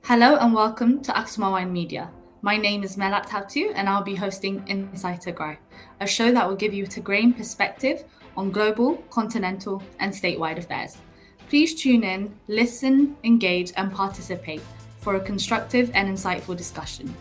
Hello and welcome to Aksumawine Media. My name is Melat Tatu and I'll be hosting Inside Tigray, a show that will give you a Tigrayan perspective on global, continental, and statewide affairs. Please tune in, listen, engage, and participate for a constructive and insightful discussion.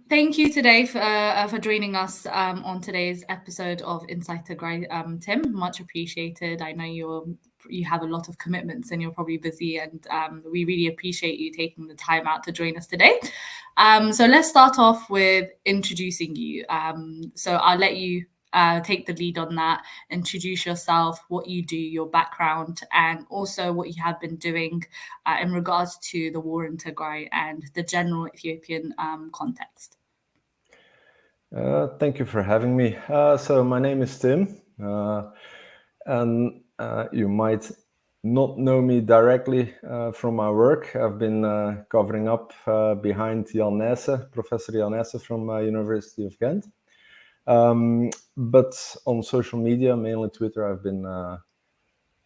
Thank you today for joining us on today's episode of Inside Tigray, Tim. Much appreciated. I know you have a lot of commitments and you're probably busy, and we really appreciate you taking the time out to join us today. So let's start off with introducing you. So I'll let you take the lead on that. Introduce yourself, what you do, your background, and also what you have been doing in regards to the war in Tigray and the general Ethiopian context. Thank you for having me. So my name is Tim, and you might not know me directly from my work. I've been covering up behind Jan Nijsse, Professor Jan Nijsse from University of Ghent. But on social media, mainly Twitter, I've been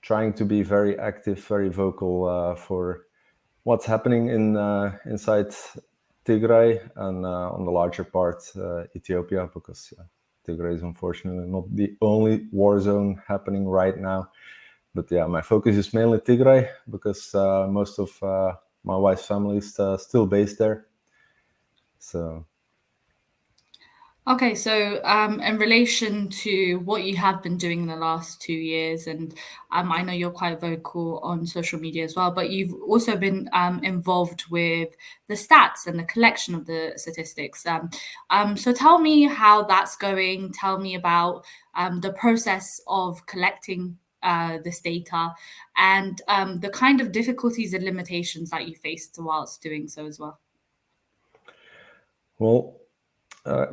trying to be very active, very vocal for what's happening inside Tigray and on the larger part, Ethiopia, because Tigray is unfortunately not the only war zone happening right now. But yeah, my focus is mainly Tigray because most of my wife's family is still based there. So. Okay, so in relation to what you have been doing in the last 2 years, and I know you're quite vocal on social media as well, but you've also been involved with the stats and the collection of the statistics. So tell me how that's going. Tell me about the process of collecting this data and the kind of difficulties and limitations that you faced whilst doing so as well. Well,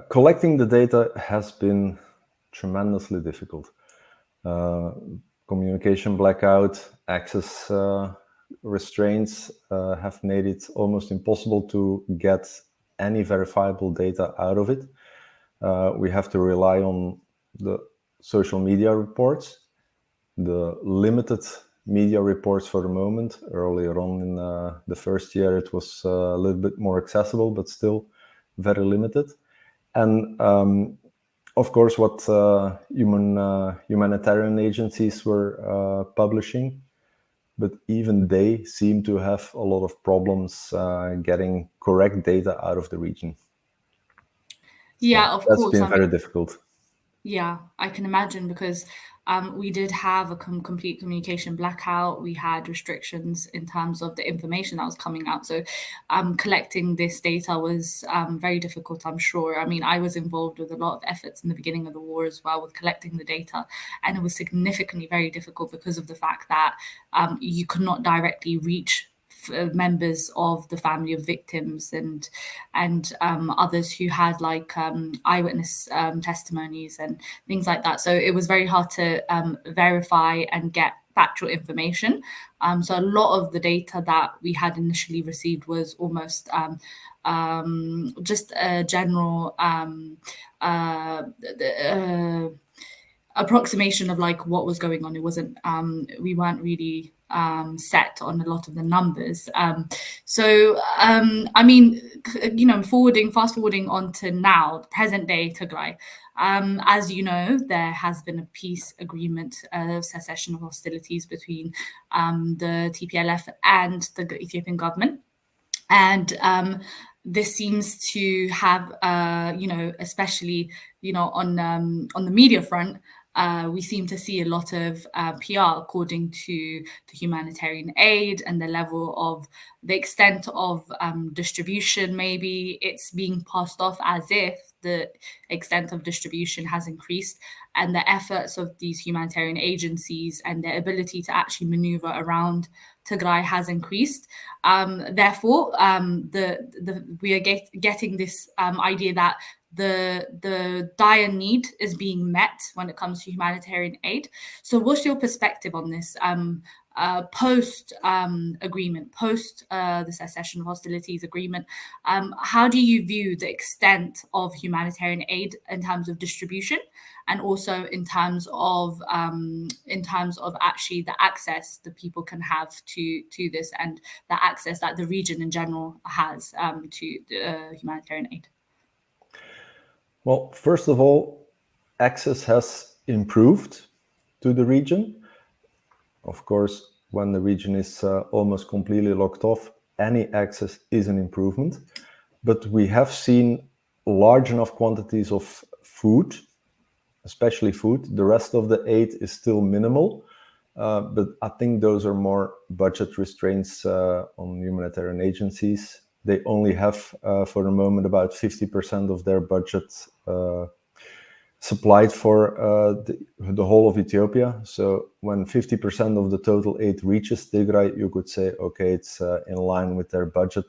collecting the data has been tremendously difficult. Communication blackout, access restraints have made it almost impossible to get any verifiable data out of it. We have to rely on the social media reports, the limited media reports for the moment. Earlier on in the first year, it was a little bit more accessible, but still very limited. And of course, what humanitarian agencies were publishing, but even they seem to have a lot of problems getting correct data out of the region. Yeah, so of that's course. been very difficult. Yeah, I can imagine because we did have a complete communication blackout. We had restrictions in terms of the information that was coming out. So collecting this data was very difficult, I'm sure. I mean, I was involved with a lot of efforts in the beginning of the war as well with collecting the data. And it was significantly very difficult because of the fact that you could not directly reach members of the family of victims and others who had like eyewitness testimonies and things like that. So it was very hard to verify and get factual information. So a lot of the data that we had initially received was almost just a general approximation of like what was going on. It wasn't we weren't really set on a lot of the numbers. So I mean, you know, fast forwarding on to now, present day Tigray. As you know, there has been a peace agreement, cessation of hostilities between the TPLF and the Ethiopian government. And this seems to have, you know, especially, you know, on the media front, we seem to see a lot of PR according to the humanitarian aid and the level of the extent of distribution. Maybe it's being passed off as if the extent of distribution has increased and the efforts of these humanitarian agencies and their ability to actually maneuver around Tigray has increased. Therefore, we are getting this idea that the dire need is being met when it comes to humanitarian aid. So what's your perspective on this? post agreement, post the cessation of hostilities agreement. How do you view the extent of humanitarian aid in terms of distribution, and also in terms of actually the access that people can have to this, and the access that the region in general has to humanitarian aid? Well, first of all, access has improved to the region. Of course, when the region is almost completely locked off, any access is an improvement. But we have seen large enough quantities of food, especially food. The rest of the aid is still minimal, but I think those are more budget restraints on humanitarian agencies. They only have, for the moment, about 50% of their budget supplied for the whole of Ethiopia. So when 50% of the total aid reaches Tigray, you could say, okay, it's in line with their budget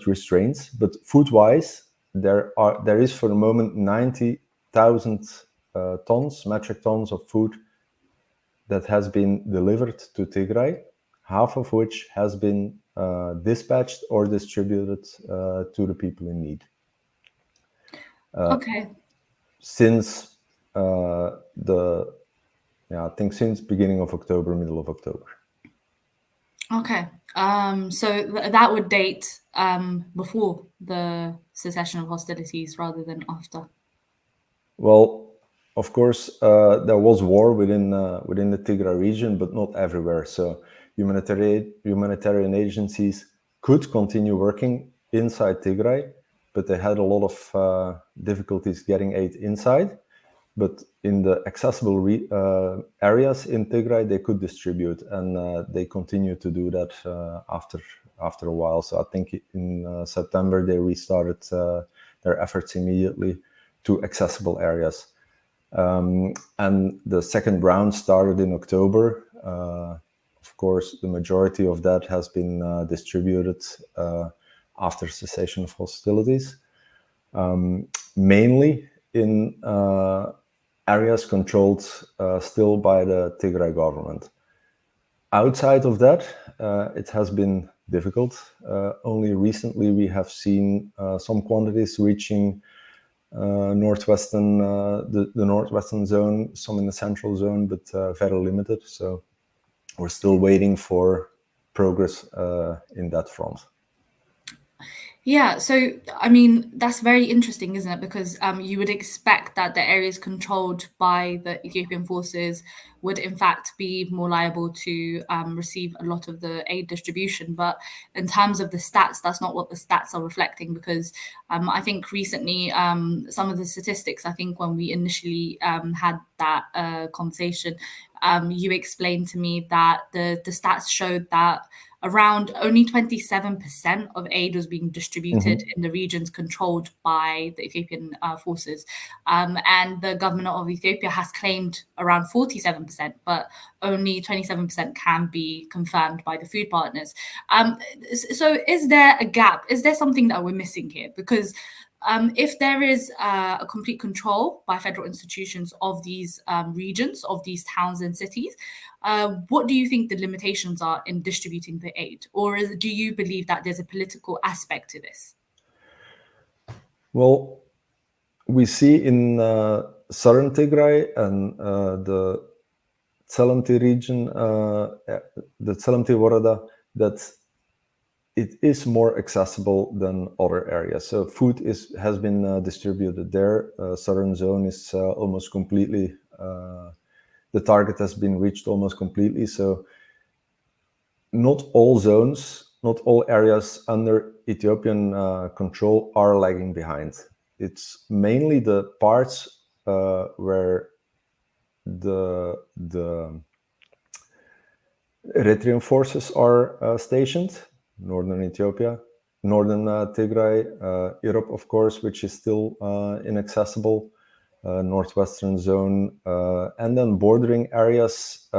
restraints. But food-wise, there is for the moment 90,000 metric tons of food that has been delivered to Tigray, half of which has been dispatched or distributed to the people in need. Okay. Since I think since beginning of October, middle of October. Okay. So that would date before the cessation of hostilities rather than after. Well, of course, there was war within the Tigray region, but not everywhere. So humanitarian agencies could continue working inside Tigray, but they had a lot of difficulties getting aid inside. But in the accessible areas in Tigray, they could distribute, and they continue to do that after a while. So I think in September they restarted their efforts immediately to accessible areas. And the second round started in October. Of course, the majority of that has been distributed after cessation of hostilities, mainly in areas controlled still by the Tigray government. Outside of that, it has been difficult. Only recently we have seen some quantities reaching the northwestern zone, some in the central zone, but very limited. So we're still waiting for progress in that front. Yeah, so I mean, that's very interesting, isn't it? Because you would expect that the areas controlled by the Ethiopian forces would in fact be more liable to receive a lot of the aid distribution. But in terms of the stats, that's not what the stats are reflecting, because I think recently some of the statistics, I think when we initially had that conversation, you explained to me that the stats showed that around only 27% of aid was being distributed in the regions controlled by the Ethiopian forces. And the government of Ethiopia has claimed around 47%, but only 27% can be confirmed by the food partners. So is there a gap? Is there something that we're missing here? Because if there is a complete control by federal institutions of these regions, of these towns and cities, what do you think the limitations are in distributing the aid? Or do you believe that there's a political aspect to this? Well, we see in southern Tigray and the Tselemti region, the Tselemti Worada, that it is more accessible than other areas. So food has been distributed there. Southern zone is almost completely, the target has been reached almost completely. So not all zones, not all areas under Ethiopian control are lagging behind. It's mainly the parts where the Eritrean forces are stationed, northern Ethiopia, northern Tigray, Europe, of course, which is still inaccessible, northwestern zone, and then bordering areas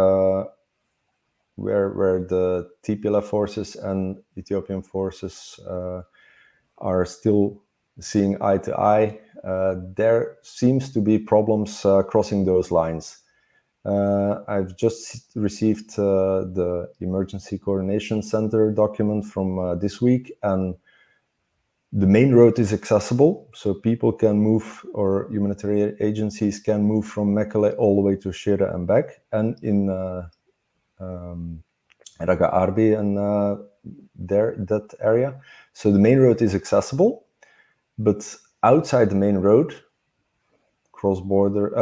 where the TPLF forces and Ethiopian forces are still seeing eye to eye. There seems to be problems crossing those lines. I've just received the Emergency Coordination Center document from this week, and the main road is accessible, so people can move, or humanitarian agencies can move from Mekelle all the way to Shire and back, and in Raga Arbi and that area. So the main road is accessible, but outside the main road, cross-border,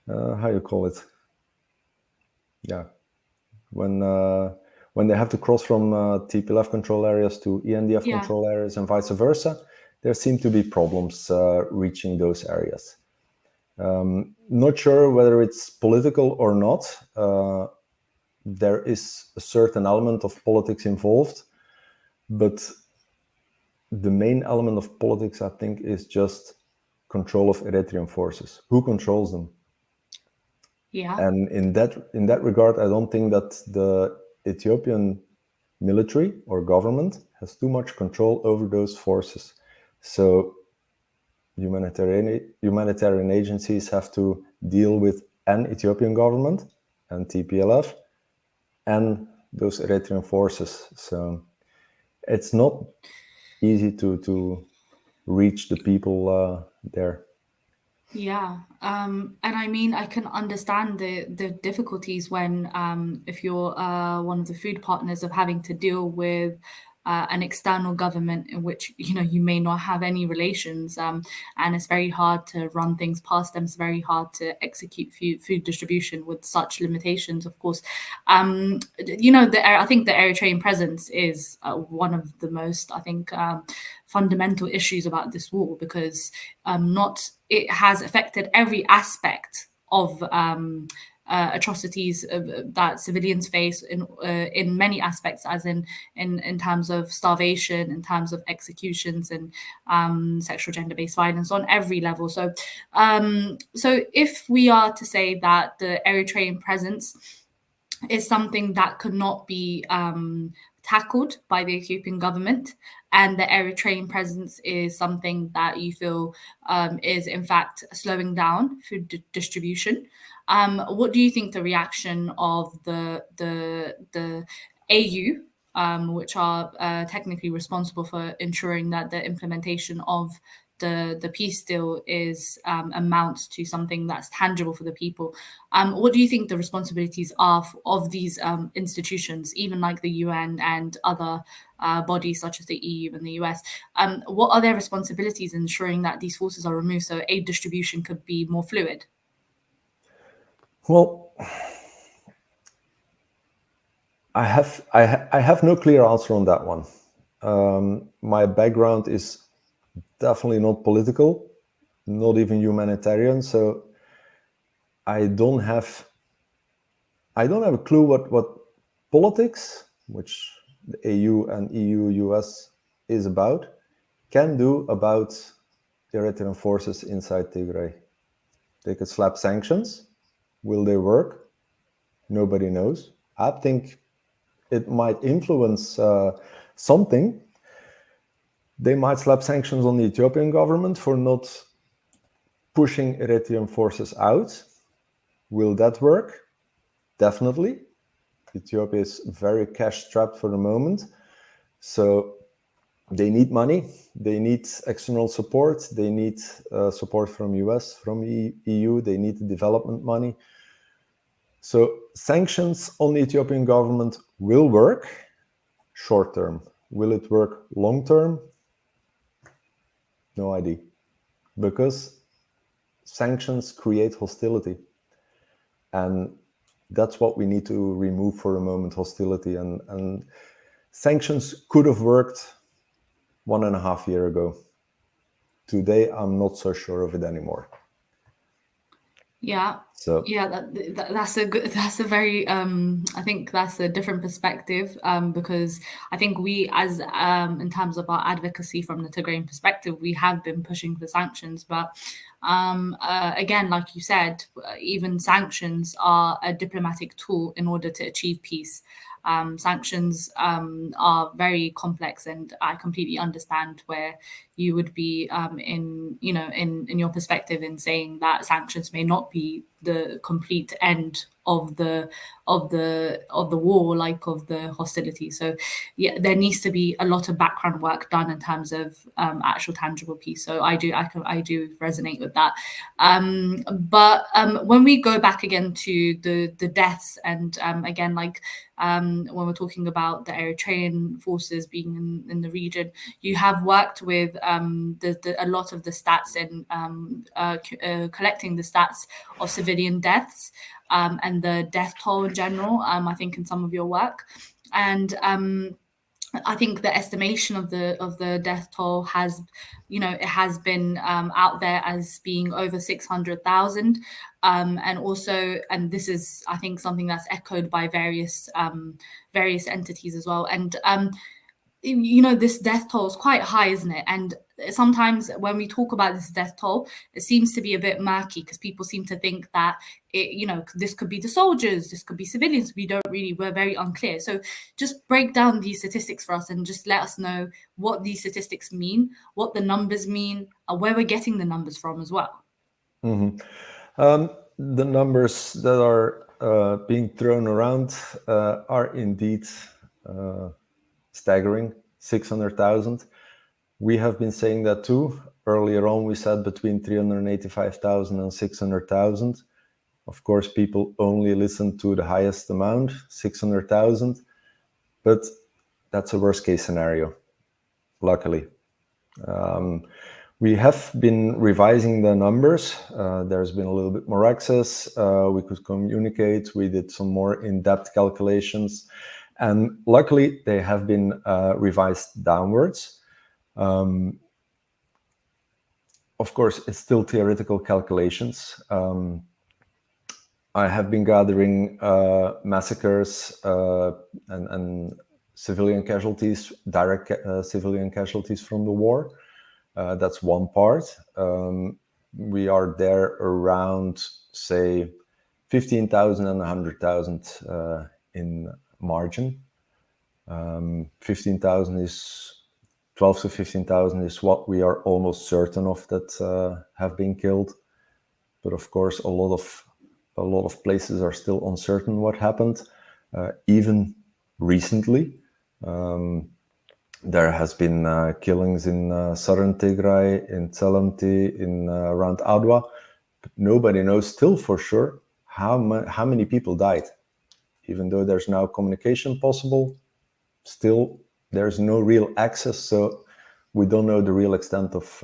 how you call it? Yeah, when they have to cross from TPLF control areas to ENDF control areas and vice versa, there seem to be problems reaching those areas. Not sure whether it's political or not. There is a certain element of politics involved, but the main element of politics, I think, is just control of Eritrean forces. Who controls them? Yeah. And in that regard, I don't think that the Ethiopian military or government has too much control over those forces. So humanitarian agencies have to deal with an Ethiopian government and TPLF and those Eritrean forces. So it's not easy to reach the people there. Yeah, and I mean, I can understand the difficulties when, if you're one of the food partners, of having to deal with an external government in which you may not have any relations, and it's very hard to run things past them. It's very hard to execute food distribution with such limitations. Of course, I think the Eritrean presence is one of the most, I think, fundamental issues about this war, because it has affected every aspect of atrocities that civilians face in many aspects, as in terms of starvation, in terms of executions, and sexual gender-based violence on every level. So if we are to say that the Eritrean presence is something that could not be tackled by the Ethiopian government, and the Eritrean presence is something that you feel is in fact slowing down food distribution, what do you think the reaction of the AU, which are technically responsible for ensuring that the implementation of the peace deal is amounts to something that's tangible for the people? What do you think the responsibilities are of these institutions, even like the UN and other bodies such as the EU and the US? What are their responsibilities in ensuring that these forces are removed so aid distribution could be more fluid? Well, I have no clear answer on that one. My background is definitely not political, not even humanitarian, so I don't have a clue what politics, which the AU and EU, US is about, can do about the Eritrean forces inside Tigray. They could slap sanctions. Will they work? Nobody knows. I think it might influence something. They might slap sanctions on the Ethiopian government for not pushing Eritrean forces out. Will that work? Definitely. Ethiopia is very cash-strapped for the moment. So they need money. They need external support. They need support from US, from EU. They need development money. So sanctions on the Ethiopian government will work short term. Will it work long term? No idea. Because sanctions create hostility. And that's what we need to remove for a moment, hostility. And sanctions could have worked 1.5 years ago. Today, I'm not so sure of it anymore. Yeah. So yeah, that's a very I think that's a different perspective, because I think we, as in terms of our advocacy from the Tigrayan perspective, we have been pushing for sanctions, but again, like you said, even sanctions are a diplomatic tool in order to achieve peace. Sanctions are very complex, and I completely understand where you would be in your perspective in saying that sanctions may not be the complete end of the war, like of the hostility. So yeah, there needs to be a lot of background work done in terms of actual tangible peace. So I do resonate with that. But when we go back again to the deaths, and again, like when we're talking about the Eritrean forces being in the region, you have worked with a lot of the stats and collecting the stats of civilian deaths and the death toll in general, I think in some of your work. And I think the estimation of the death toll has, it has been out there as being over 600,000, and also, and this is, I think, something that's echoed by various entities as well. And this death toll is quite high, isn't it? And sometimes when we talk about this death toll, it seems to be a bit murky because people seem to think that this could be the soldiers, this could be civilians. We're very unclear. So just break down these statistics for us and just let us know what these statistics mean, what the numbers mean, and where we're getting the numbers from as well. Mm-hmm. The numbers that are being thrown around are indeed staggering, 600,000. We have been saying that too. Earlier on, we said between 385,000 and 600,000. Of course, people only listen to the highest amount, 600,000. But that's a worst case scenario, luckily. We have been revising the numbers. There's been a little bit more access. We could communicate. We did some more in-depth calculations. And luckily, they have been revised downwards. Of course, it's still theoretical calculations. I have been gathering massacres and civilian casualties, direct civilian casualties from the war. That's one part. We are there around, say, 15,000 and 100,000 in margin. 15,000 is 12 to 15,000 is what we are almost certain of that have been killed. But of course, a lot of places are still uncertain what happened. Even recently, there has been killings in southern Tigray, in Tselemti, in around Adwa. But nobody knows still for sure how many people died. Even though there's now communication possible, still there's no real access, so we don't know the real extent of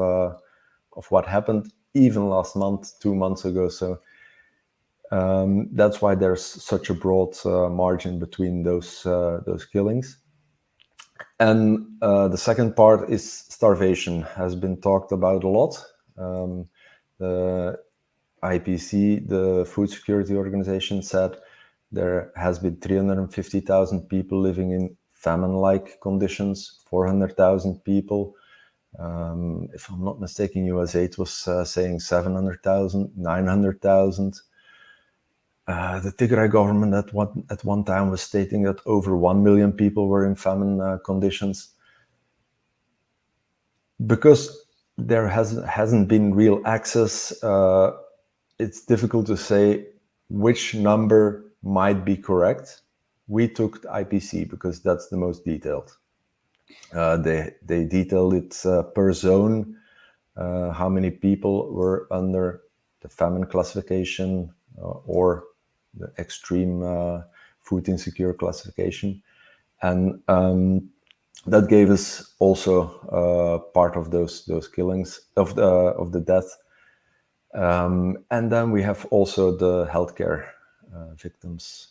what happened even last month, 2 months ago. So that's why there's such a broad margin between those killings. And the second part is starvation, has been talked about a lot. The IPC, the Food Security Organization, said there has been 350,000 people living in famine-like conditions, 400,000 people. If I'm not mistaken, USAID was saying 700,000, 900,000. The Tigray government at one time was stating that over 1 million people were in famine conditions. Because there hasn't been real access, it's difficult to say which number might be correct. We took the IPC because that's the most detailed. They detailed it per zone, how many people were under the famine classification or the extreme food insecure classification. And that gave us also part of those killings, of the death. And then we have also the healthcare victims,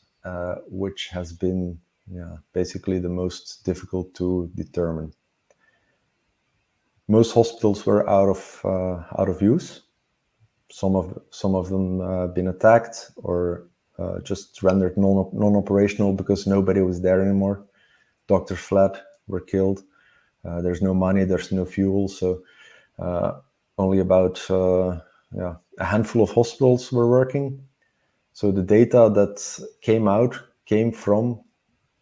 which has been basically the most difficult to determine. Most hospitals were out of use. Some of them been attacked or just rendered non-operational because nobody was there anymore. Doctors fled, were killed. There's no money, there's no fuel, so only about a handful of hospitals were working. So the data that came from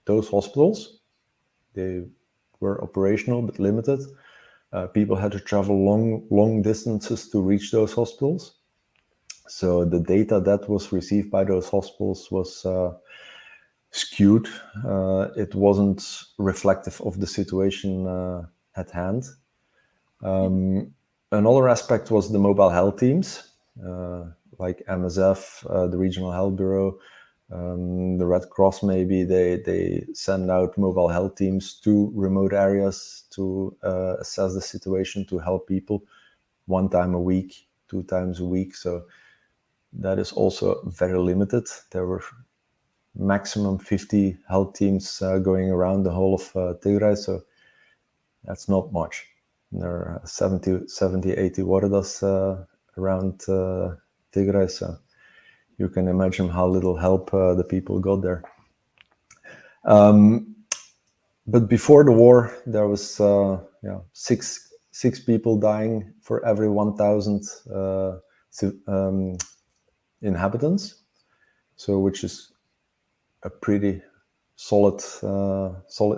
those hospitals. They were operational but limited. People had to travel long distances to reach those hospitals. So the data that was received by those hospitals was skewed. It wasn't reflective of the situation at hand. Another aspect was the mobile health teams, like MSF, the Regional Health Bureau, the Red Cross. Maybe they send out mobile health teams to remote areas to assess the situation, to help people 1 time a week, 2 times a week. So that is also very limited. There were maximum 50 health teams going around the whole of Tigray, so that's not much. There are 70, 80 waradas around Tigray, so you can imagine how little help the people got there. But before the war, there was six people dying for every 1,000 inhabitants, so which is a pretty solid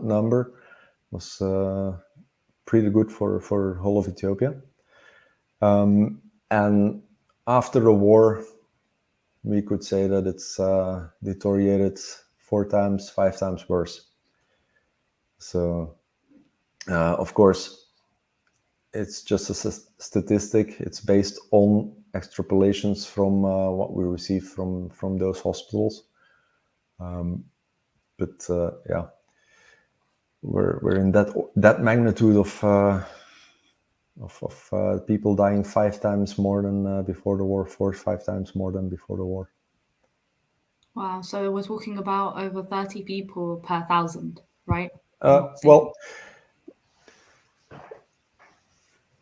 number. Was pretty good for whole of Ethiopia. And after the war, we could say that it's deteriorated 4 times, 5 times worse. So, of course, it's just a statistic. It's based on extrapolations from what we receive from those hospitals. But yeah, we're in that magnitude of people dying 5 times more than before the war, 4 or 5 times more than before the war. Wow, so we're talking about over 30 people per 1,000, right? Well,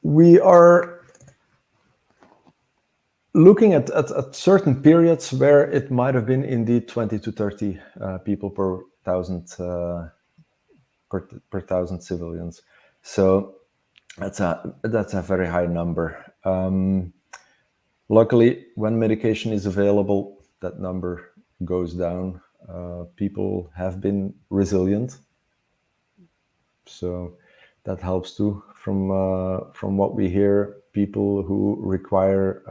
we are looking at certain periods where it might have been indeed 20 to 30 people per 1,000 per 1,000 civilians. So that's a very high number. Luckily, when medication is available, that number goes down. People have been resilient, so that helps too. From what we hear, people who require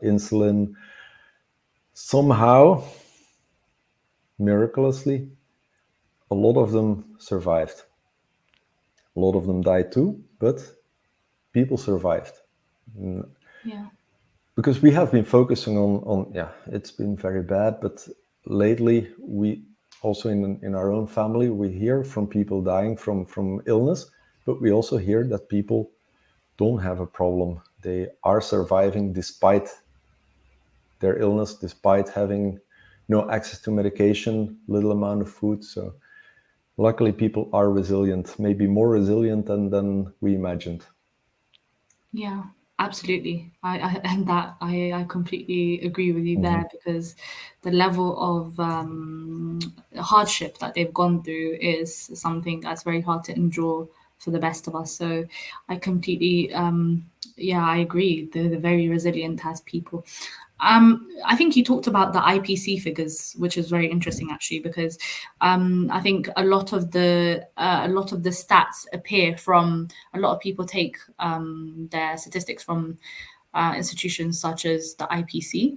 insulin, somehow, miraculously, a lot of them survived. A lot of them died too, but people survived. Yeah. Because we have been focusing on it's been very bad, but lately we also in our own family, we hear from people dying from illness, but we also hear that people don't have a problem. They are surviving despite their illness, despite having no access to medication, little amount of food. So luckily people are resilient, maybe more resilient than we imagined. Yeah, absolutely. I completely agree with you there, because the level of hardship that they've gone through is something that's very hard to endure for the best of us. So I completely, I agree. They're very resilient as people. I think you talked about the IPC figures, which is very interesting actually, because I think a lot of the stats appear from a lot of people take their statistics from institutions such as the IPC.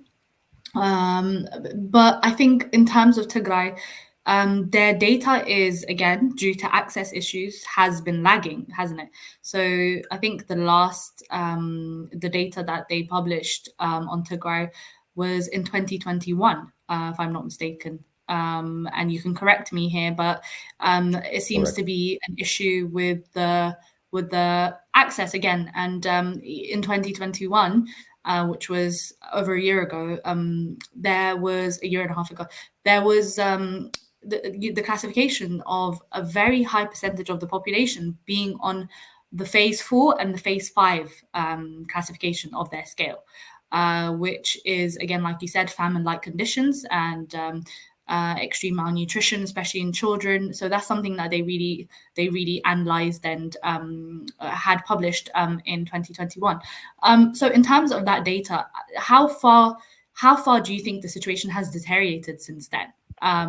But I think in terms of Tigray, their data is, again, due to access issues, has been lagging, hasn't it? So I think the data that they published on Tigray was in 2021, if I'm not mistaken. And you can correct me here, but it seems to be an issue with the access again. And in 2021, which was over a year ago, there was a year and a half ago, there was the classification of a very high percentage of the population being on the phase 4 and the phase 5 classification of their scale, which is, again, like you said, famine-like conditions and extreme malnutrition, especially in children. So that's something that they really analyzed and had published in 2021. So in terms of that data, how far do you think the situation has deteriorated since then? I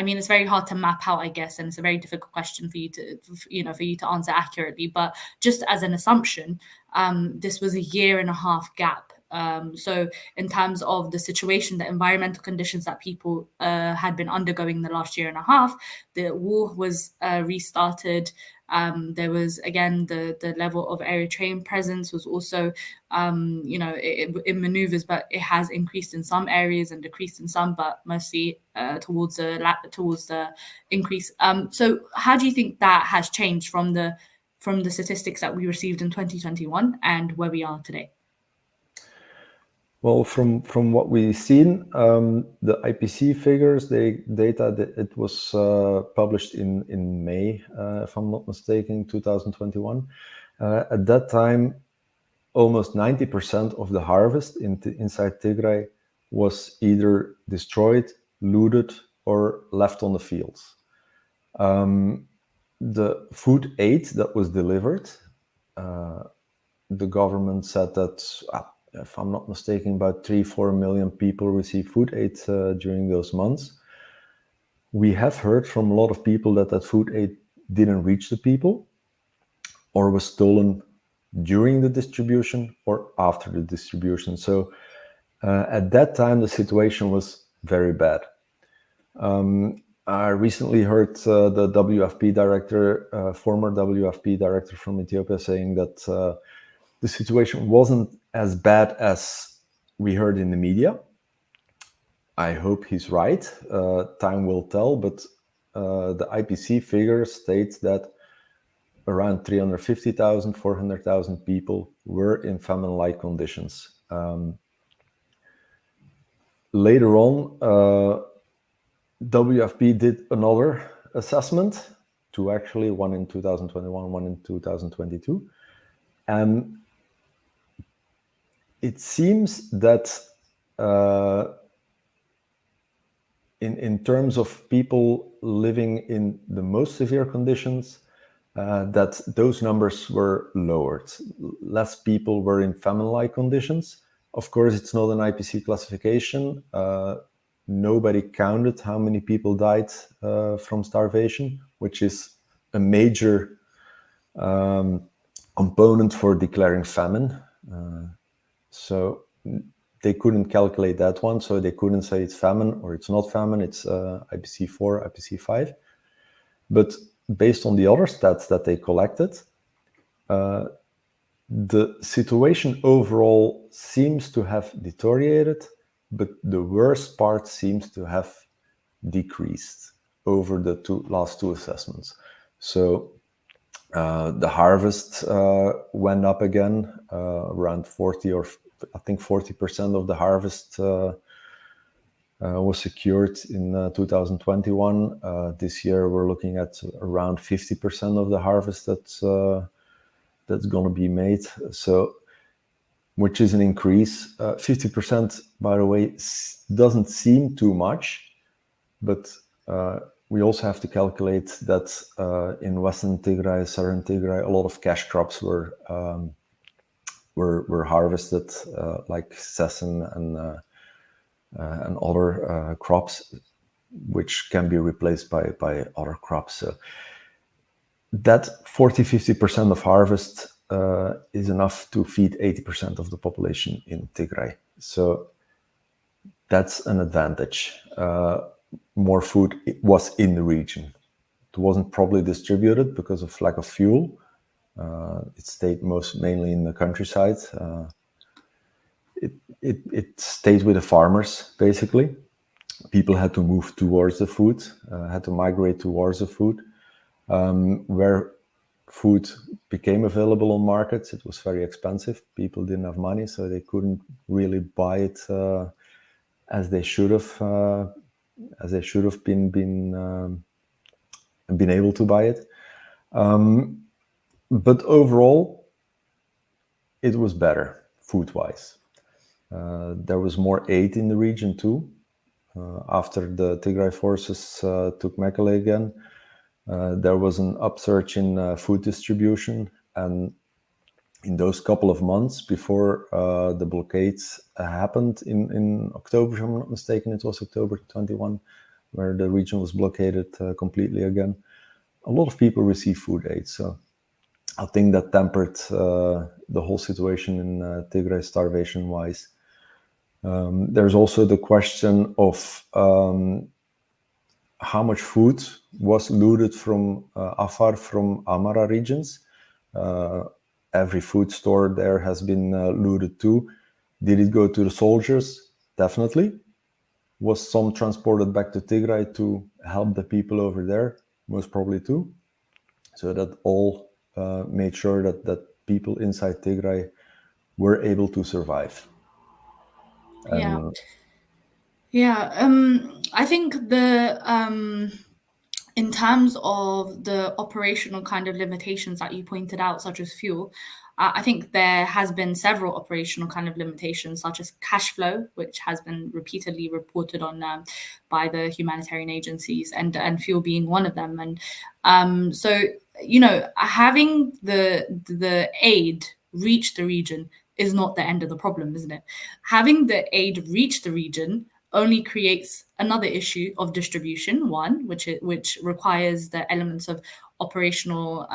mean, it's very hard to map out, I guess, and it's a very difficult question for you to answer accurately. But just as an assumption, this was a year and a half gap So in terms of the situation, the environmental conditions that people had been undergoing the last year and a half, the war was restarted. There was, again, the level of Eritrean presence was also, in maneuvers, but it has increased in some areas and decreased in some, but mostly towards the increase. So how do you think that has changed from the statistics that we received in 2021 and where we are today? Well, from what we've seen, the IPC figures, the data that it was published in May, if I'm not mistaken, 2021. At that time, almost 90% of the harvest inside Tigray was either destroyed, looted, or left on the fields. The food aid that was delivered, the government said that, if I'm not mistaken, about 3-4 million people received food aid during those months. We have heard from a lot of people that food aid didn't reach the people or was stolen during the distribution or after the distribution. So at that time, the situation was very bad. I recently heard the WFP director, former WFP director from Ethiopia, saying that the situation wasn't as bad as we heard in the media. I hope he's right. Time will tell, but the IPC figure states that around 350,000, 400,000 people were in famine-like conditions. Later on, WFP did another assessment, two actually, one in 2021, one in 2022. And it seems that in terms of people living in the most severe conditions, that those numbers were lowered. Less people were in famine-like conditions. Of course, it's not an IPC classification. Nobody counted how many people died from starvation, which is a major component for declaring famine. So they couldn't calculate that one, so they couldn't say it's famine or it's not famine, it's IPC 4, IPC 5. But based on the other stats that they collected, the situation overall seems to have deteriorated, but the worst part seems to have decreased over the last two assessments. So the harvest went up again, around 40 or I think 40% of the harvest was secured in 2021. This year we're looking at around 50% of the harvest that's going to be made. So, which is an increase. 50%, by the way, doesn't seem too much, but we also have to calculate that in Western Tigray, Southern Tigray, a lot of cash crops were harvested, like sesame and other crops, which can be replaced by other crops. So that 40-50% of harvest is enough to feed 80% of the population in Tigray. So that's an advantage. More food was in the region. It wasn't probably distributed because of lack of fuel. It stayed mainly in the countryside. It stayed with the farmers, basically. People had to move towards the food, had to migrate towards the food. Where food became available on markets, it was very expensive. People didn't have money, so they couldn't really buy it as they should have been able to buy it. But overall, it was better food-wise. There was more aid in the region too. After the Tigray forces took Mekelle again, there was an upsurge in food distribution. And in those couple of months before the blockades happened in October, if I'm not mistaken, it was October 21, where the region was blockaded completely again, a lot of people received food aid. So I think that tempered the whole situation in Tigray starvation-wise. There's also the question of how much food was looted from Afar, from Amara regions. Every food store there has been looted too. Did it go to the soldiers? Definitely. Was some transported back to Tigray to help the people over there? Most probably too. So that all made sure that people inside Tigray were able to survive. Yeah. I think in terms of the operational kind of limitations that you pointed out, such as fuel, I think there has been several operational kind of limitations, such as cash flow, which has been repeatedly reported on by the humanitarian agencies, and fuel being one of them. And so, having the aid reach the region is not the end of the problem, isn't it? Having the aid reach the region only creates another issue of distribution, one, which requires the elements of functional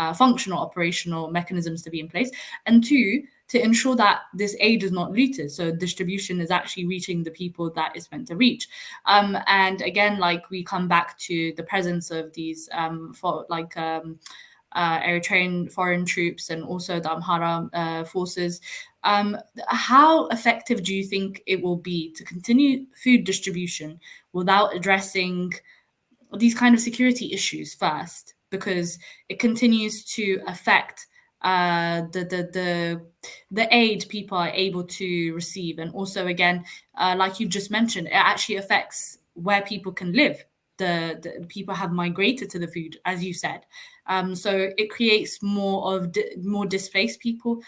operational mechanisms to be in place, and two, to ensure that this aid is not looted, so distribution is actually reaching the people that it's meant to reach. And again, like, we come back to the presence of these Eritrean foreign troops and also the Amhara forces. How effective do you think it will be to continue food distribution without addressing these kind of security issues first? Because it continues to affect the aid people are able to receive, and also, again, like you've just mentioned, it actually affects where people can live. The people have migrated to the food, as you said. So it creates more displaced people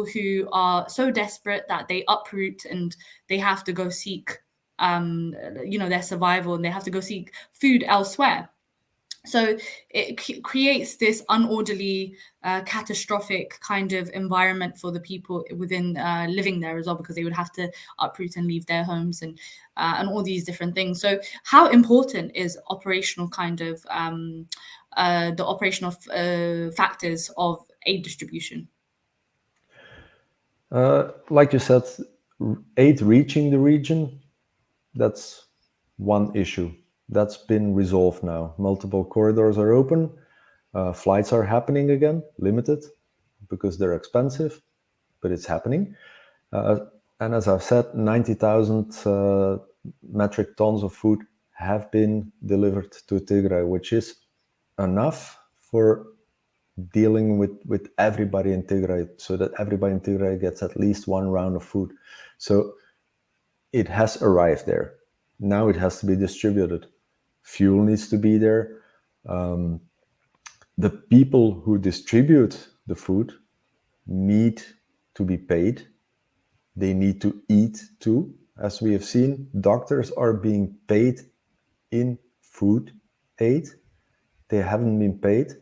who are so desperate that they uproot and they have to go seek their survival, and they have to go seek food elsewhere. So it creates this unorderly, catastrophic kind of environment for the people within living there as well, because they would have to uproot and leave their homes and all these different things. So how important is operational kind of the operational factors of aid distribution? Like you said, aid reaching the region, that's one issue. That's been resolved now. Multiple corridors are open. Flights are happening again, limited, because they're expensive, but it's happening. And as I've said, 90,000 metric tons of food have been delivered to Tigray, which is enough for dealing with everybody in Tigray, so that everybody in Tigray gets at least one round of food. So it has arrived there. Now it has to be distributed. Fuel needs to be there. The people who distribute the food need to be paid. They need to eat too. As we have seen, doctors are being paid in food aid. They haven't been paid,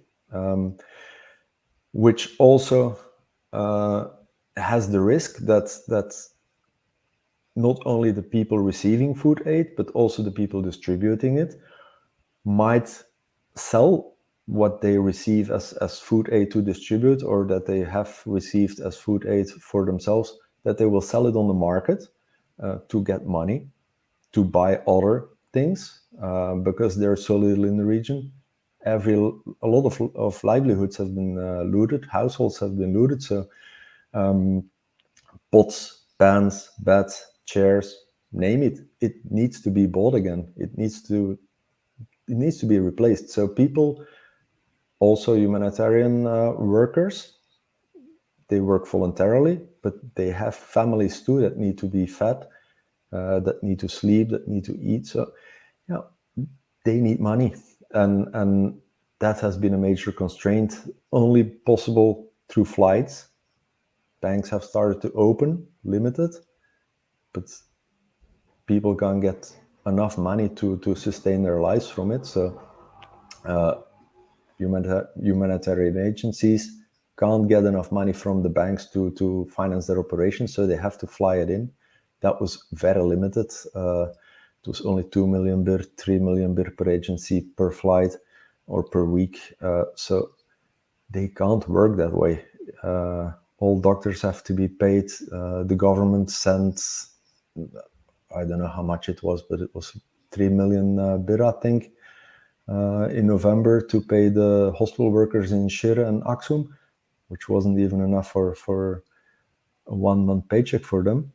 which also has the risk that not only the people receiving food aid, but also the people distributing it might sell what they receive as food aid to distribute, or that they have received as food aid for themselves, that they will sell it on the market to get money, to buy other things, because there's so little in the region. A lot of livelihoods have been looted, households have been looted, so pots, pans, beds, chairs, name it, it needs to be bought again. It needs to be replaced. So people, also humanitarian workers, they work voluntarily, but they have families too that need to be fed, that need to sleep, that need to eat. So they need money, and that has been a major constraint, only possible through flights. Banks have started to open, limited, but people can't get enough money to sustain their lives from it. So humanitarian agencies can't get enough money from the banks to finance their operations, so they have to fly it in. That was very limited. It was only 2 million birr, 3 million birr per agency per flight or per week. So they can't work that way. All doctors have to be paid. The government sends, I don't know how much it was, but it was 3 million birr, I think, in November to pay the hospital workers in Shire and Aksum, which wasn't even enough for a 1 month paycheck for them.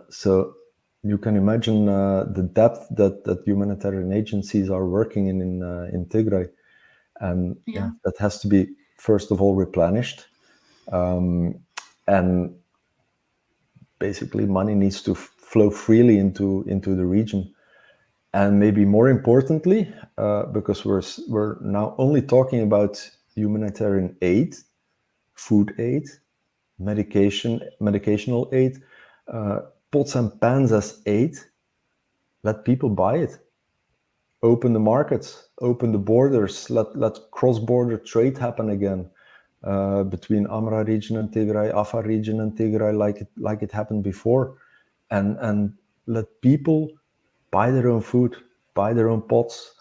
So you can imagine the depth that humanitarian agencies are working in Tigray. And that has to be, first of all, replenished. And basically money needs to flow freely into the region. And maybe more importantly, because we're now only talking about humanitarian aid, food aid, medicational aid, pots and pans as aid, let people buy it. Open the markets, open the borders, let cross-border trade happen again between Amra region and Tigray, Afar region and Tigray, like it happened before, and let people buy their own food, buy their own pots,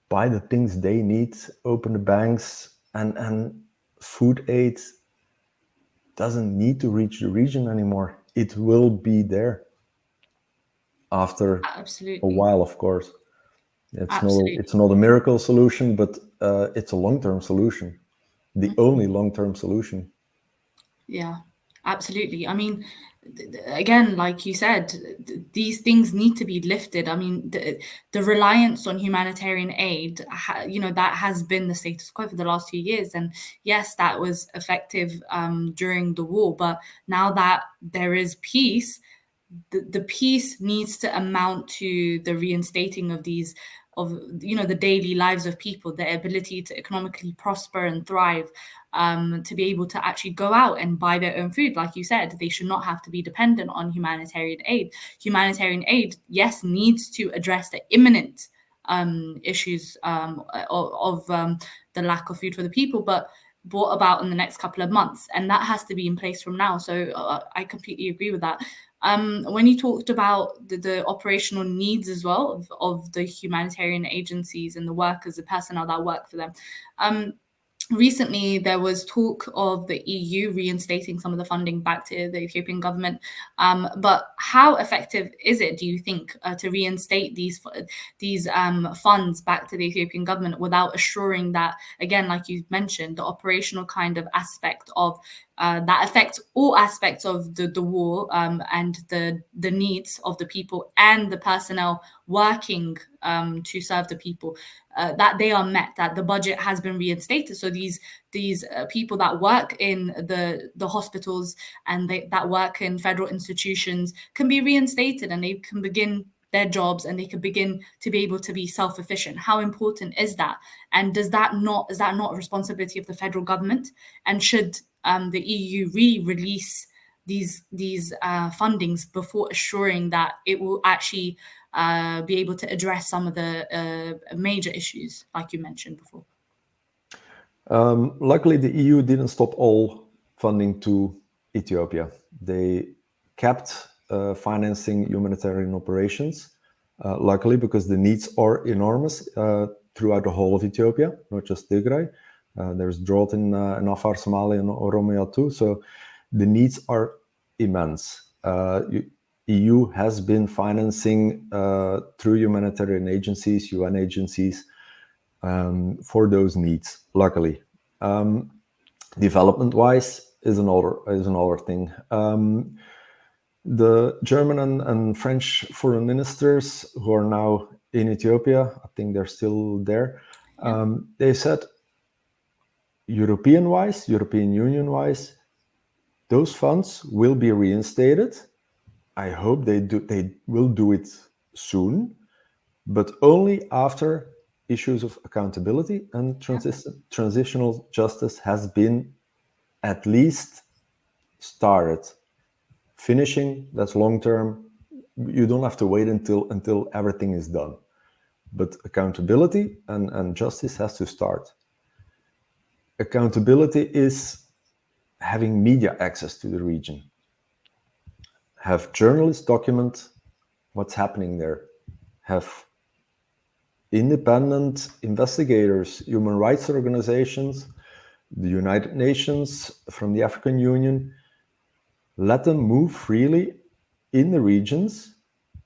buy the things they need, open the banks, and food aid doesn't need to reach the region anymore. It will be there after a while, of course. It's not a miracle solution, but it's a long-term solution, the only long-term solution. Yeah, absolutely. I mean, again, like you said, these things need to be lifted. I mean, the reliance on humanitarian aid, that has been the status quo for the last few years. And yes, that was effective during the war. But now that there is peace, the peace needs to amount to the reinstating of these, the daily lives of people, their ability to economically prosper and thrive, to be able to actually go out and buy their own food. Like you said, they should not have to be dependent on humanitarian aid. Humanitarian aid, yes, needs to address the imminent issues of the lack of food for the people, but brought about in the next couple of months, and that has to be in place from now. So I completely agree with that. When you talked about the operational needs as well of the humanitarian agencies and the workers, the personnel that work for them, recently there was talk of the EU reinstating some of the funding back to the Ethiopian government. But how effective is it, do you think, to reinstate these funds back to the Ethiopian government without assuring that, again, like you mentioned, the operational kind of aspect of that affects all aspects of the war and the needs of the people and the personnel working to serve the people, that they are met, that the budget has been reinstated, so these people that work in the hospitals and that work in federal institutions can be reinstated and they can begin their jobs and they can begin to be able to be self-efficient? How important is that? And is that not a responsibility of the federal government? And should the EU release these fundings before assuring that it will actually be able to address some of the major issues, like you mentioned before? Luckily, the EU didn't stop all funding to Ethiopia. They kept financing humanitarian operations, luckily, because the needs are enormous throughout the whole of Ethiopia, not just Tigray. There's drought in Afar, Somalia, and Oromia too. So the needs are immense. EU has been financing through humanitarian agencies, UN agencies, for those needs, luckily. Development-wise is another thing. The German and French foreign ministers who are now in Ethiopia, I think they're still there, they said, European Union-wise, those funds will be reinstated. I hope they will do it soon, but only after issues of accountability and transitional justice has been at least started. Finishing, that's long term. You don't have to wait until everything is done. But accountability and justice has to start. Accountability is having media access to the region. Have journalists document what's happening there. Have independent investigators, human rights organizations, the United Nations, from the African Union, let them move freely in the regions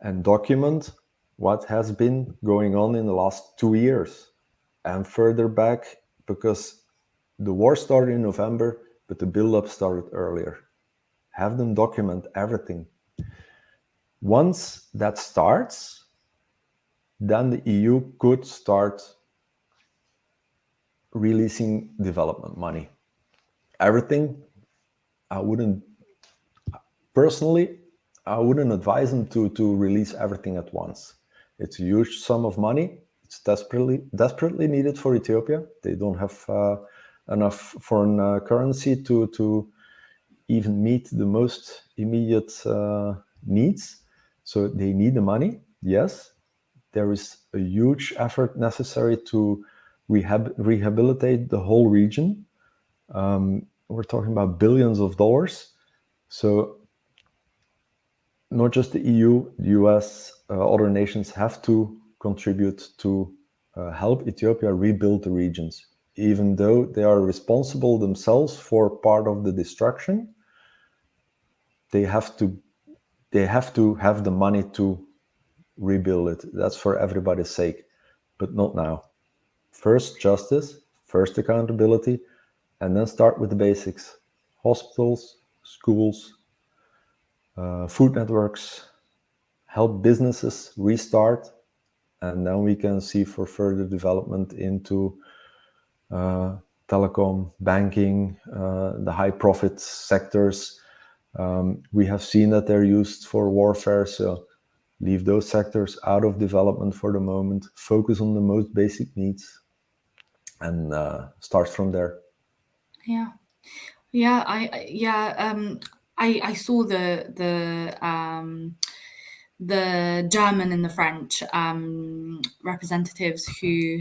and document what has been going on in the last 2 years and further back, because the war started in November, but the build-up started earlier. Have them document everything. Once that starts, then the EU could start releasing development money. Everything, I wouldn't advise them to release everything at once. It's a huge sum of money. It's desperately needed for Ethiopia. They don't have enough foreign currency to even meet the most immediate needs. So they need the money. Yes, there is a huge effort necessary to rehabilitate the whole region. We're talking about billions of dollars. So not just the EU, the US, other nations have to contribute to help Ethiopia rebuild the regions. Even though they are responsible themselves for part of the destruction, they have to have the money to rebuild it. That's for everybody's sake, but not now. First justice, first accountability, and then start with the basics. Hospitals, schools, food networks, help businesses restart, and then we can see for further development into telecom, banking, the high profit sectors. We have seen that they're used for warfare, so leave those sectors out of development for the moment, focus on the most basic needs, and start from there. I saw the German and the French representatives who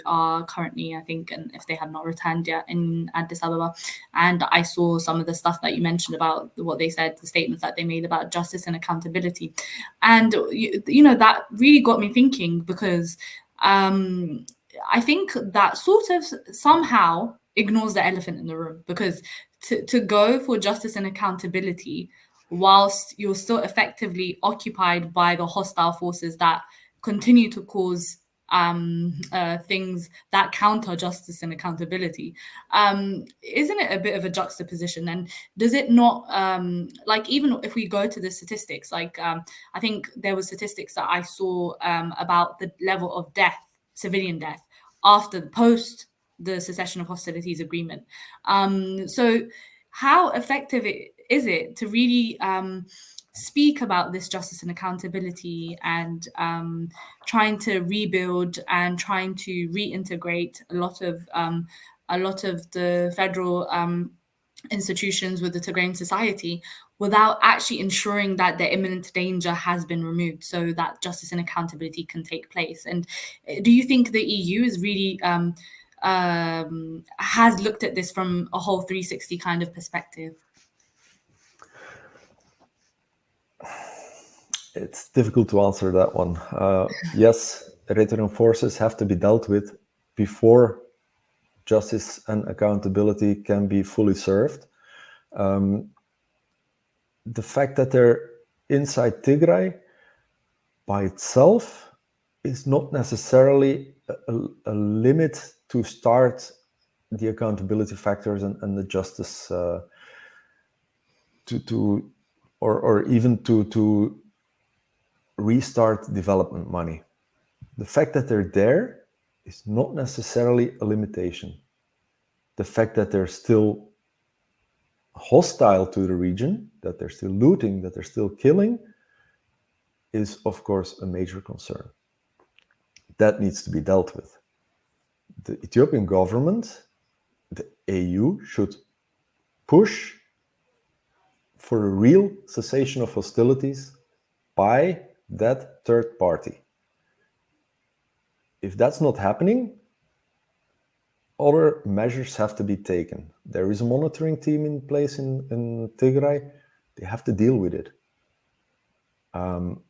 are currently, I think, and if they have not returned yet, in Addis Ababa, and I saw some of the stuff that you mentioned about what they said, the statements that they made about justice and accountability, and you know that really got me thinking, because I think that sort of somehow ignores the elephant in the room, because to go for justice and accountability whilst you're still effectively occupied by the hostile forces that continue to cause things that counter justice and accountability, isn't it a bit of a juxtaposition? And does it not, like, even if we go to the statistics, like I think there were statistics that I saw about the level of death, civilian death, after post the cessation of hostilities agreement. So how effective is it to really speak about this justice and accountability, and trying to rebuild and trying to reintegrate a lot of the federal institutions with the Tigrayan society, without actually ensuring that the imminent danger has been removed, so that justice and accountability can take place? And do you think the EU is really has looked at this from a whole 360 kind of perspective? It's difficult to answer that one. Yes, Eritrean forces have to be dealt with before justice and accountability can be fully served. The fact that they're inside Tigray by itself is not necessarily a limit to start the accountability factors and the justice or even to restart development money. The fact that they're there is not necessarily a limitation. The fact that they're still hostile to the region, that they're still looting, that they're still killing, is of course a major concern. That needs to be dealt with. The Ethiopian government, the AU, should push for a real cessation of hostilities by that third party. If that's not happening, other measures have to be taken. There is a monitoring team in place in Tigray. They have to deal with it. I'm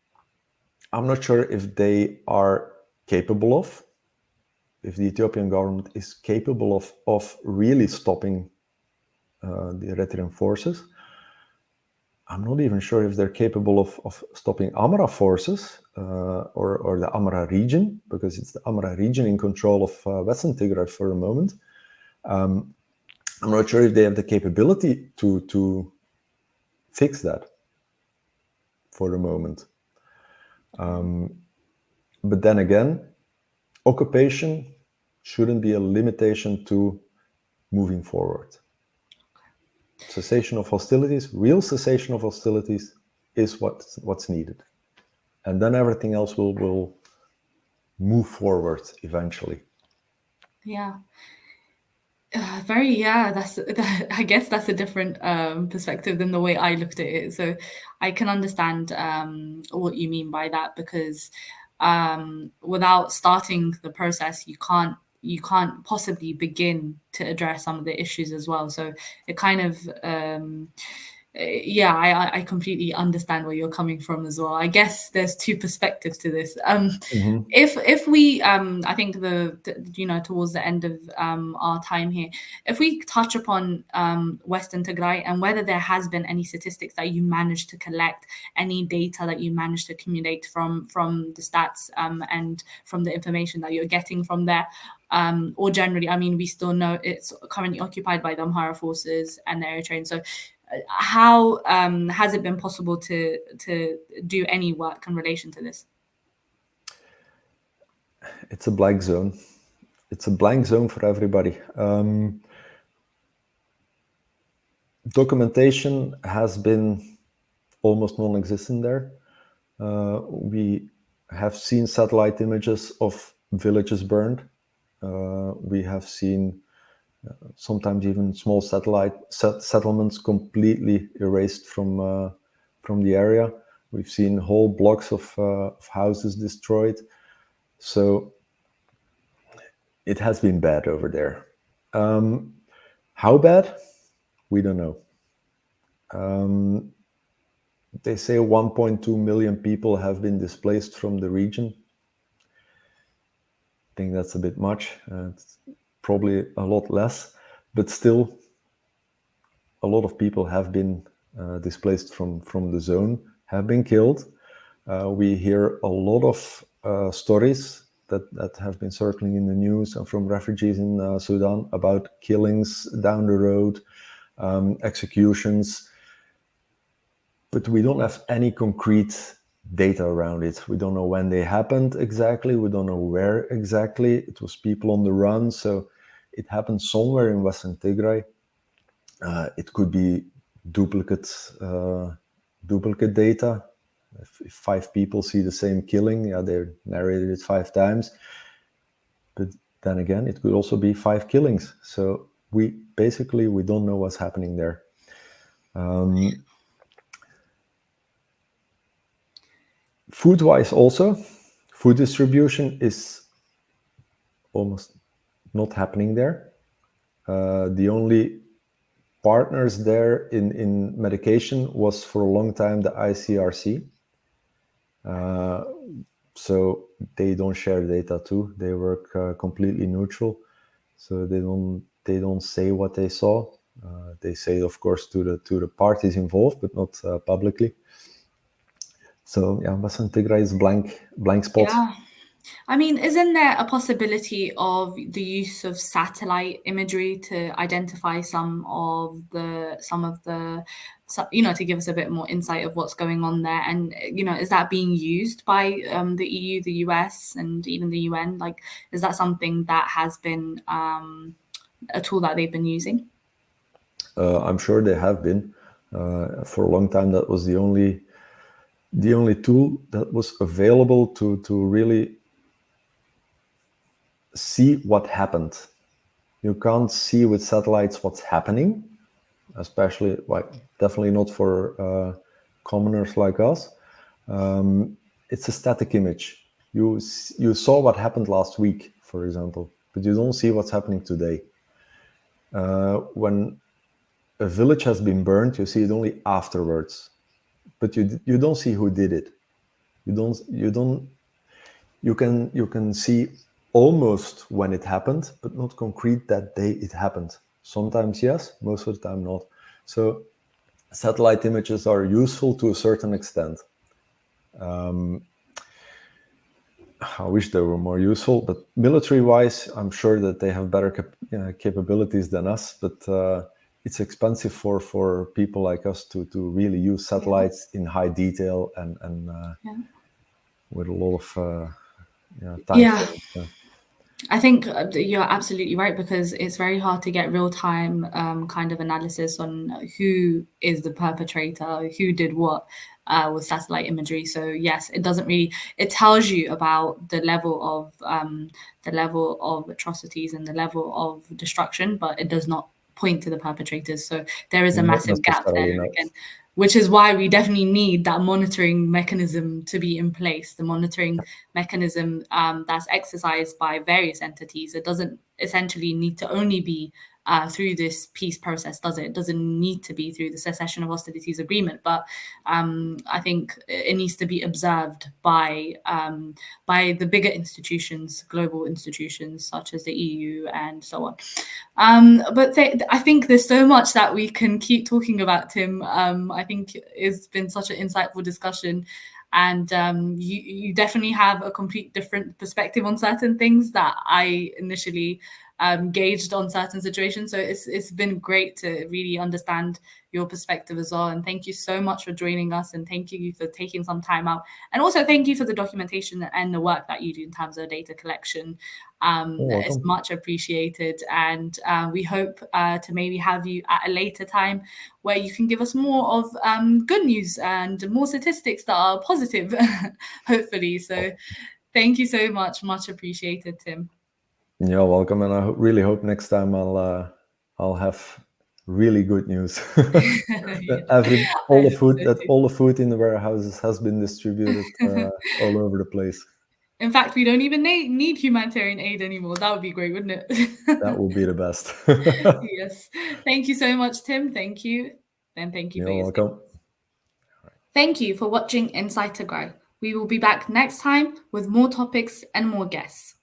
not sure if they are capable of, if the Ethiopian government is capable of really stopping the Eritrean forces. I'm not even sure if they're capable of stopping Amara forces or the Amara region, because it's the Amara region in control of Western Tigray for the moment. I'm not sure if they have the capability to fix that for the moment. But then again, occupation shouldn't be a limitation to moving forward. Cessation of hostilities, real cessation of hostilities, is what's needed, and then everything else will move forward eventually. Yeah. I guess that's a different perspective than the way I looked at it. So I can understand what you mean by that, because without starting the process, you can't possibly begin to address some of the issues as well. So it kind of I completely understand where you're coming from as well. I guess there's two perspectives to this. If we, I think towards the end of our time here, if we touch upon Western Tigray and whether there has been any statistics that you managed to collect, any data that you managed to accumulate from the stats and from the information that you're getting from there, or generally, I mean, we still know it's currently occupied by the Amhara forces and the Eritreans. So how has it been possible to do any work in relation to this? It's a blank zone. It's a blank zone for everybody. Documentation has been almost non-existent there. We have seen satellite images of villages burned. We have seen sometimes even small settlements completely erased from the area. We've seen whole blocks of houses destroyed. So it has been bad over there. How bad? We don't know. They say 1.2 million people have been displaced from the region. I think that's a bit much. It's probably a lot less, but still a lot of people have been displaced from the zone, have been killed. We hear a lot of stories that have been circling in the news and from refugees in Sudan about killings down the road, executions, but we don't have any concrete data around it. We don't know when they happened exactly. We don't know where exactly. It was people on the run, so it happened somewhere in Western Tigray. It could be duplicate data. If 5 people see the same killing, they narrated it 5 times. But then again, it could also be 5 killings. So we don't know what's happening there. Food-wise also, food distribution is almost not happening there. The only partners there in medication was for a long time the ICRC. So they don't share data too. They work completely neutral. So they don't say what they saw. They say, of course, to the parties involved, but not publicly. So Western Tigray is blank spot. Yeah. I mean, isn't there a possibility of the use of satellite imagery to identify some of the to give us a bit more insight of what's going on there? And is that being used by the EU, the US, and even the UN? Like, is that something that has been a tool that they've been using? I'm sure they have been. For a long time, that was the only tool that was available to really see what happened. You can't see with satellites what's happening, especially definitely not for commoners like us. It's a static image. You saw what happened last week, for example, but you don't see what's happening today. When a village has been burned, you see it only afterwards, but you don't see who did it. you can see almost when it happened, but not concrete that day it happened. Sometimes yes, most of the time not. So satellite images are useful to a certain extent. I wish they were more useful, but military-wise, I'm sure that they have better capabilities than us. But it's expensive for people like us to really use satellites in high detail and with a lot of time. Yeah. I think you're absolutely right, because it's very hard to get real-time kind of analysis on who is the perpetrator, who did what with satellite imagery. So yes, it doesn't really, it tells you about the level of atrocities and the level of destruction, but it does not point to the perpetrators. So there is a massive gap there again, which is why we definitely need that monitoring mechanism to be in place, the monitoring mechanism that's exercised by various entities. It doesn't essentially need to only be through this peace process, does it? It doesn't need to be through the cessation of hostilities agreement, but I think it needs to be observed by the bigger institutions, global institutions such as the EU and so on. But I think there's so much that we can keep talking about, Tim. I think it's been such an insightful discussion. And you definitely have a complete different perspective on certain things that I initially gauged on certain situations. So it's been great to really understand your perspective as well. And thank you so much for joining us. And thank you for taking some time out. And also thank you for the documentation and the work that you do in terms of data collection. It's much appreciated. And we hope to maybe have you at a later time where you can give us more of good news and more statistics that are positive, hopefully. So thank you so much. Much appreciated, Tim. You're welcome, and I really hope next time I'll have really good news. All the food in the warehouses has been distributed all over the place. In fact, we don't even need humanitarian aid anymore. That would be great, wouldn't it? That would be the best. Yes. Thank you so much, Tim. Thank you. And thank you for your welcome. Thank you for watching Inside Tigray. We will be back next time with more topics and more guests.